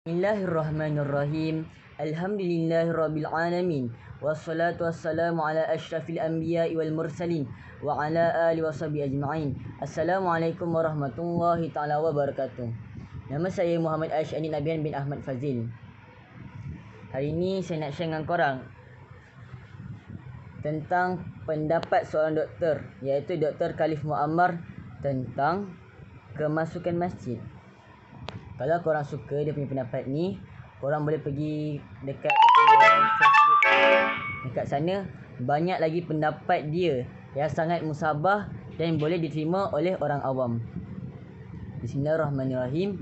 Bismillahirrahmanirrahim. Alhamdulillahirabbil alamin. Wassalatu wassalamu ala asyrafil anbiya'i wal mursalin wa ala alihi washabihi ajma'in. Assalamualaikum warahmatullahi taala wabarakatuh. Nama saya Muhammad Aisyani Nabian bin Ahmad Fazil. Hari ini saya nak share dengan korang tentang pendapat seorang doktor, iaitu Dr. Khalif Muammar, tentang kemasukan masjid. Kalau korang suka dia punya pendapat ni, korang boleh pergi dekat Facebook. Dekat sana banyak lagi pendapat dia yang sangat musabah dan boleh diterima oleh orang awam. Bismillahirrahmanirrahim.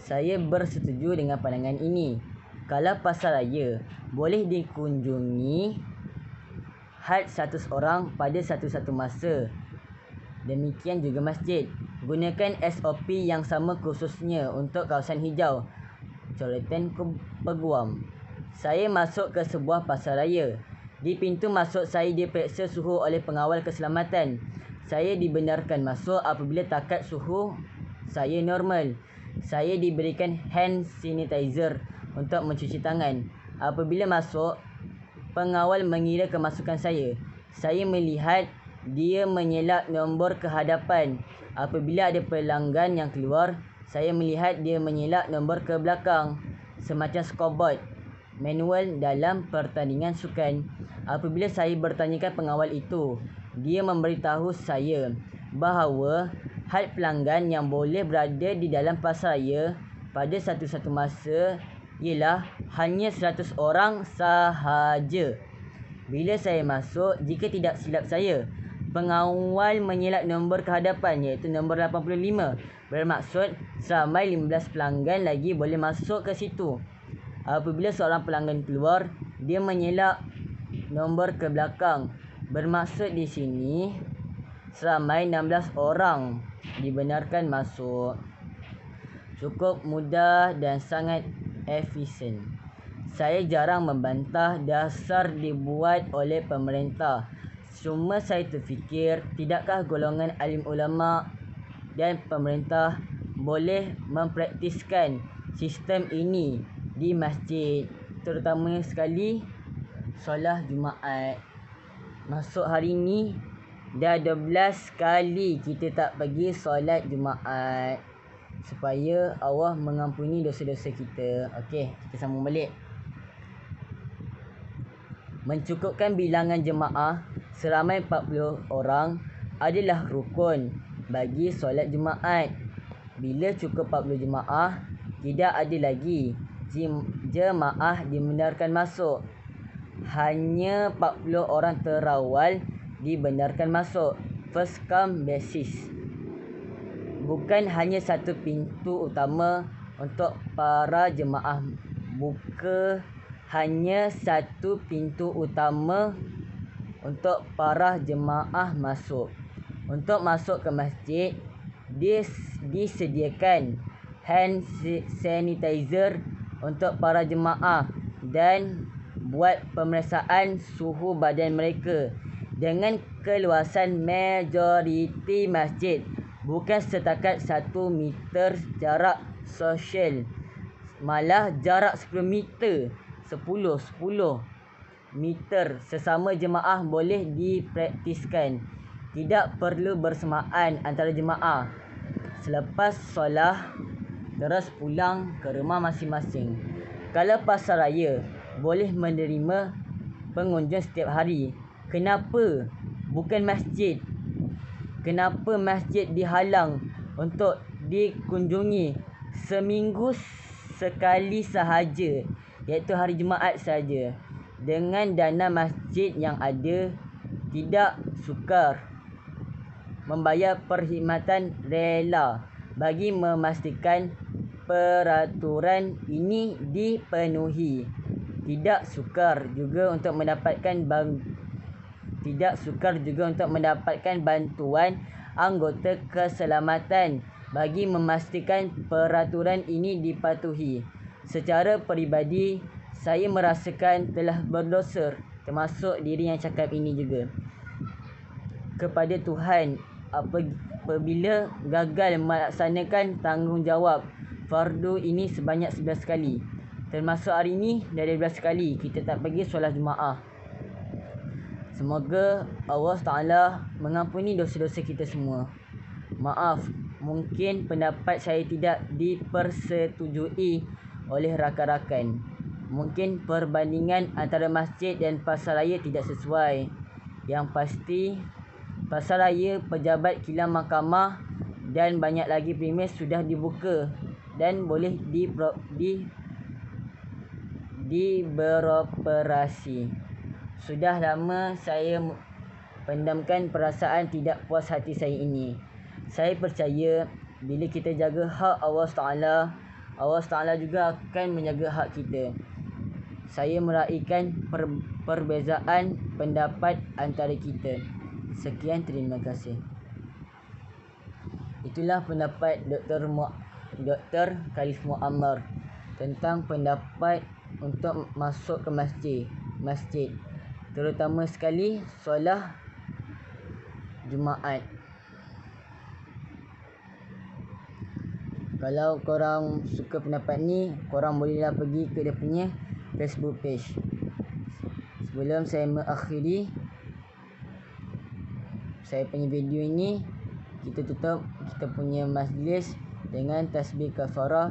Saya bersetuju dengan pandangan ini. Kalau pasar raya boleh dikunjungi had 100 orang pada satu-satu masa. Demikian juga masjid. Gunakan SOP yang sama khususnya untuk kawasan hijau, coretan peguam. Saya masuk ke sebuah pasar raya. Di pintu masuk saya diperiksa suhu oleh pengawal keselamatan. Saya dibenarkan masuk apabila takat suhu saya normal. Saya diberikan hand sanitizer untuk mencuci tangan. Apabila masuk, pengawal mengira kemasukan saya. Saya melihat dia menyelak nombor ke hadapan. Apabila ada pelanggan yang keluar, saya melihat dia menyelak nombor ke belakang, semacam scoreboard manual dalam pertandingan sukan. Apabila saya bertanyakan pengawal itu, dia memberitahu saya bahawa had pelanggan yang boleh berada di dalam pasar raya pada satu-satu masa ialah hanya 100 orang sahaja. Bila saya masuk, jika tidak silap saya, pengawal menyelak nombor ke hadapan, iaitu nombor 85. Bermaksud seramai 15 pelanggan lagi boleh masuk ke situ. Apabila seorang pelanggan keluar, dia menyelak nombor ke belakang. Bermaksud di sini seramai 16 orang dibenarkan masuk. Cukup mudah dan sangat efisien. Saya jarang membantah dasar dibuat oleh pemerintah. Cuma saya terfikir, tidakkah golongan alim ulama dan pemerintah boleh mempraktiskan sistem ini di masjid, terutama sekali solat Jumaat. Masuk hari ni dah 12 kali kita tak pergi solat Jumaat, supaya Allah mengampuni dosa-dosa kita. Okey, kita sambung balik. Mencukupkan bilangan jemaah seramai 40 orang adalah rukun bagi solat Jumaat. Bila cukup 40 jemaah, tidak ada lagi jemaah dibenarkan masuk. Hanya 40 orang terawal dibenarkan masuk. First come basis. Bukan hanya satu pintu utama untuk para jemaah. Buka hanya satu pintu utama untuk para jemaah masuk. Untuk masuk ke masjid, disediakan hand sanitizer untuk para jemaah dan buat pemeriksaan suhu badan mereka dengan keluasan majoriti masjid, bukan setakat 1 meter jarak sosial, malah jarak 10 meter, 10 meter sesama jemaah boleh dipraktiskan. Tidak perlu bersamaan antara jemaah. Selepas solat, terus pulang ke rumah masing-masing. Kalau pasar raya boleh menerima pengunjung setiap hari, kenapa bukan masjid? Kenapa masjid dihalang untuk dikunjungi seminggu sekali sahaja, iaitu hari Jumaat saja? Dengan dana masjid yang ada, tidak sukar membayar perkhidmatan rela bagi memastikan peraturan ini dipenuhi. Tidak sukar juga untuk mendapatkan bantuan anggota keselamatan bagi memastikan peraturan ini dipatuhi. Secara peribadi, saya merasakan telah berdosa, termasuk diri yang cakap ini juga, kepada Tuhan apabila gagal melaksanakan tanggungjawab fardu ini sebanyak 11 kali. Termasuk hari ini dah 12 kali kita tak pergi solat Jumaat. Semoga Allah Ta'ala mengampuni dosa-dosa kita semua. Maaf, mungkin pendapat saya tidak dipersetujui oleh rakan-rakan. Mungkin perbandingan antara masjid dan pasaraya tidak sesuai. Yang pasti, pasaraya, pejabat kilang mahkamah dan banyak lagi premis sudah dibuka dan boleh beroperasi. Sudah lama saya pendamkan perasaan tidak puas hati saya ini. Saya percaya bila kita jaga hak Allah Ta'ala, Allah Ta'ala juga akan menjaga hak kita. Saya meraihkan perbezaan pendapat antara kita. Sekian, terima kasih. Itulah pendapat Dr. Khalif Muammar tentang pendapat untuk masuk ke masjid, terutama sekali solat Jumaat. Kalau korang suka pendapat ni, korang bolehlah pergi ke dia punya Facebook page. Sebelum saya mengakhiri saya punya video ini, kita tutup kita punya majlis dengan tasbih kafarah.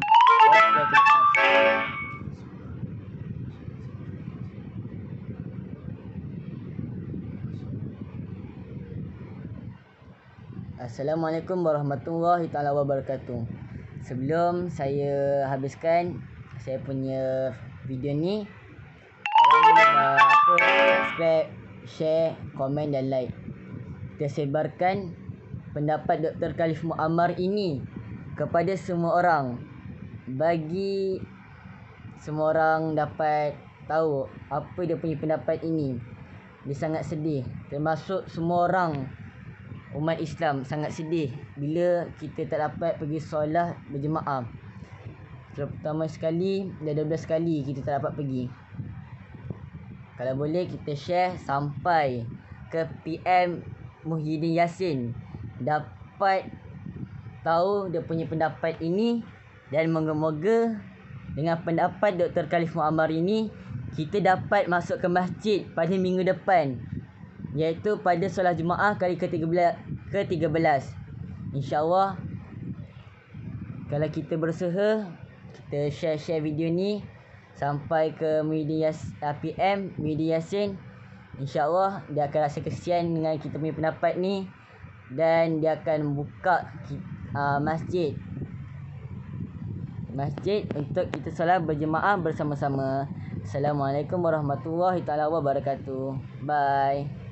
Assalamualaikum warahmatullahi taala wabarakatuh. Sebelum saya habiskan saya punya video ni, korang subscribe, share, komen dan like. Kita sebarkan pendapat Dr. Khalif Muammar ini kepada semua orang, bagi semua orang dapat tahu apa dia punya pendapat ini. Dia sangat sedih, termasuk semua orang umat Islam sangat sedih bila kita tak dapat pergi solat berjemaah. Terutama sekali dah 12 kali kita tak dapat pergi. Kalau boleh kita share sampai ke PM Muhyiddin Yassin, dapat tahu dia punya pendapat ini, dan moga-moga dengan pendapat Dr. Khalif Muammar ini kita dapat masuk ke masjid pada minggu depan, iaitu pada solat Jumaat kali ke-13. InsyaAllah, kalau kita berusaha, kita share video ni sampai ke PM Muhyiddin Yassin, InsyaAllah dia akan rasa kesian dengan kita punya pendapat ni, dan dia akan buka masjid untuk kita solat berjemaah bersama-sama. Assalamualaikum warahmatullahi taala wabarakatuh. Bye.